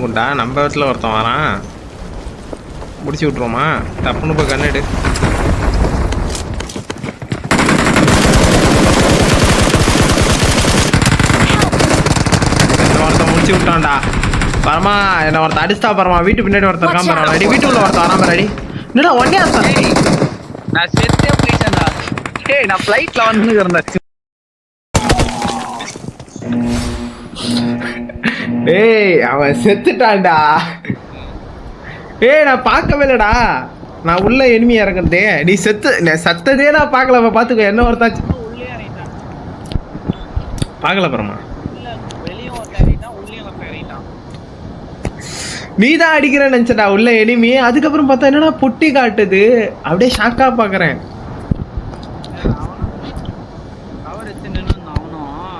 குண்டா நம்ம வீட்டில் ஒருத்தன் வரான், முடிச்சு விட்ருவோமா? தப்புன்னு போய் கண்ணெடு. என்ன ஒருத்தன் முடிச்சு விட்டான்டா பரமா, என்ன ஒருத்தன் அடிச்சுட்டா பரமா. வீட்டு பின்னாடி ஒருத்தன் இருக்கான் பரவாயில்ல, அடி வீட்டுக்குள்ள ஒருத்தன் வரான் பாரு. அடி என்னடா ஒன்னே அர்த்தம். நான் செத்தே போயிட்டேன்டா. ஏய் நான் ஃளைட்ல வந்து இருந்தேன். ஏய் அவன் செத்துட்டான்டா. ஏய் நான் பார்க்கவே இல்லடா, நான் உள்ள எனிமி இறங்குறதே. நீ சத்ததே நான் பார்க்கல. பார்த்துக்கோ என்ன ஒருத்தாச்சு பார்க்கல பரமா. நீ தான் அடிக்கிறேன்னு நினச்சடா உள்ள எனிமி. அதுக்கப்புறம் பார்த்தா என்னடா பொட்டி காட்டுது. அப்படியே ஷாக்கா பார்க்குறேன்.